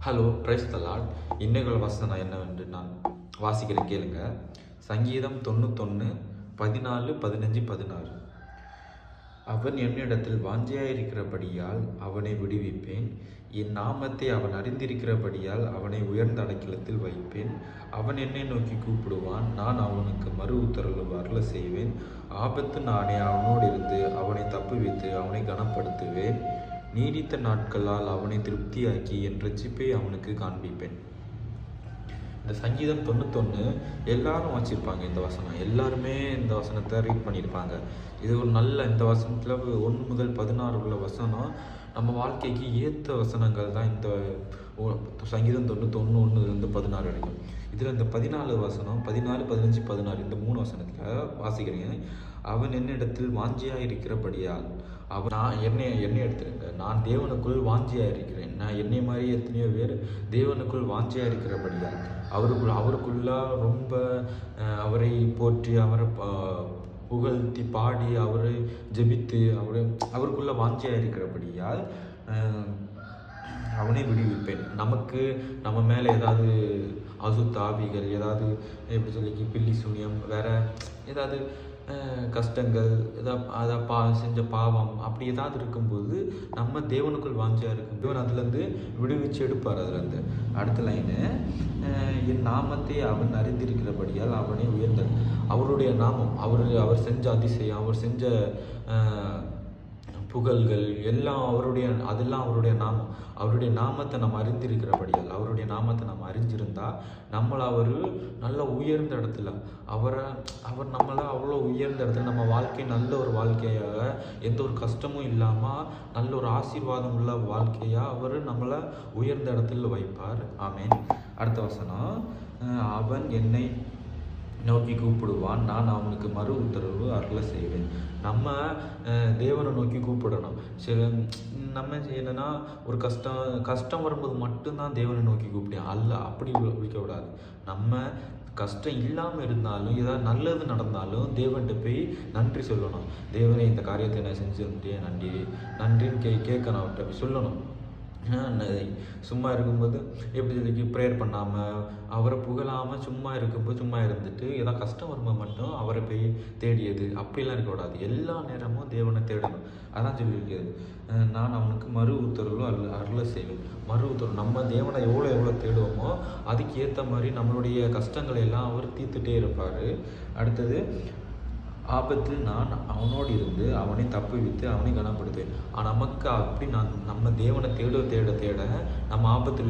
Hello praise the Lord. இன்னைக்குள்ள வசனம் என்னவென்று நான் வாசிக்கிறேன் கேளுங்க. சங்கீதம் 91 14 15 16. அவன் என்னிடத்தில் வாஞ்சையாயிருக்கிறபடியால் அவனை விடுவிப்பேன். என் நாமத்தை அவன் அறிந்திருக்கிறபடியால் அவனை உயர்ந்த அடைக்கலத்தில் வைப்பேன். அவன் என்னை நோக்கி கூப்பிடுவான், நான் அவனுக்கு மறு உத்தரவு அருள செய்வேன். ஆபத்து நானே அவனோடு இருந்து அவனை தப்புவித்து அவனை கனப்படுத்துவேன். நீடித்த நாட்களால் அவனை திருப்தியாக்கி என் ரட்சிப்பை அவனுக்கு காண்பிப்பேன். இந்த சங்கீதம் 91 எல்லாரும் வச்சிருப்பாங்க. இந்த வசனம் எல்லாருமே இந்த வசனத்தை ரீட் பண்ணியிருப்பாங்க. இது ஒரு நல்ல இந்த வசனத்தில் 1 முதல் 16 உள்ள வசனம் நம்ம வாழ்க்கைக்கு ஏற்ற வசனங்கள் தான். இந்த சங்கீதம் 91 1 16 வரைக்கும். இதில் இந்த 14 வசனம் 14 15 16 இந்த 3 வசனத்தில் வாசிக்கிறீங்க. அவன் என்னிடத்தில் வாஞ்சியாக இருக்கிறபடியால் அவன் நான் என்னை எடுத்துருங்க. நான் தேவனுக்குள் வாஞ்சியாக இருக்கிறேன். நான் என்னை மாதிரி எத்தனையோ பேர் தேவனுக்குள் வாஞ்சியாக இருக்கிறபடியால் அவருக்குள்ள ரொம்ப அவரை போற்றி அவரை புகழ்த்தி பாடி அவரை ஜெபித்து அவருக்குள்ள வாஞ்சியாக இருக்கிறபடியால் அவனை விடுவிப்பேன். நமக்கு நம்ம மேலே ஏதாவது அசுத்தாவிகள் ஏதாவது எப்படி சொல்லி பில்லி சூனியம் வேறு ஏதாவது கஷ்டங்கள் அதை செஞ்ச பாவம் அப்படி ஏதாவது இருக்கும்போது நம்ம தேவனுக்குள் வாஞ்சியாக இருக்கும் தேவன் அதுலேருந்து விடுவிச்சு எடுப்பார். அதுலேருந்து அடுத்த லைனு, என் நாமத்தை அவன் அறிந்திருக்கிறபடியால் அவனை உயர்ந்த அவருடைய நாமம் அவர் செஞ்ச அதிசயம் அவர் செஞ்ச புகழ்கள் எல்லாம் அதெல்லாம் அவருடைய நாமம். அவருடைய நாமத்தை நம்ம அறிந்திருக்கிறபடியால் அவருடைய நாமத்தை நம்ம அறிஞ்சிருந்தா நம்மளை அவர் நல்ல உயர்ந்த இடத்துல அவர் நம்மளை அவ்வளோ உயர்ந்த இடத்துல நம்ம வாழ்க்கை நல்ல ஒரு வாழ்க்கையாக எந்த ஒரு கஷ்டமும் இல்லாமல் நல்ல ஒரு ஆசீர்வாதம் உள்ள வாழ்க்கையாக அவர் நம்மளை உயர்ந்த இடத்துல வைப்பார். ஆமேன். அடுத்த வசனம், அவன் என்னை நோக்கி கூப்பிடுவான், நான் அவனுக்கு மறு உத்தரவு அருள செய்வேன். நம்ம தேவனை நோக்கி கூப்பிடணும். நம்ம என்னன்னா ஒரு கஷ்டம் வரும்போது மட்டும்தான் தேவனை நோக்கி கூப்பிடுவோம். அப்படி விழிக்கக்கூடாது. நம்ம கஷ்டம் இல்லாமல் இருந்தாலும் ஏதாவது நல்லது நடந்தாலும் தேவன்கிட்ட போய் நன்றி சொல்லணும். தேவனை இந்த காரியத்தை நான் செஞ்சுருந்தேன் நன்றின்னு கேட்கணும். அவர்கிட்ட போய் சொல்லணும். சும்மா இருக்கும்போது எப்படி சொல்லி ப்ரேயர் பண்ணாமல் அவரை புகழாமல் சும்மா இருந்துட்டு ஏதாவது கஷ்டம் வரும்போது மட்டும் அவரை போய் தேடியது அப்படிலாம் இருக்கக்கூடாது. எல்லா நேரமும் தேவனை தேடணும். அதான் சொல்லியிருக்கிறது, நான் அவனுக்கு மறு உத்தரவு அருள செய்வேன். மறு உத்தரவு நம்ம தேவனை எவ்வளோ தேடுவோமோ அதுக்கு ஏற்ற மாதிரி நம்மளுடைய கஷ்டங்களை எல்லாம் அவர் தீர்த்துட்டே இருப்பார். அடுத்தது, ஆபத்தில் நான் அவனோடு இருந்து அவனை தப்புவித்து அவனை கனப்படுத்துவேன். நமக்கு அப்படி நம்ம தேவனை தேட நம்ம ஆபத்தில்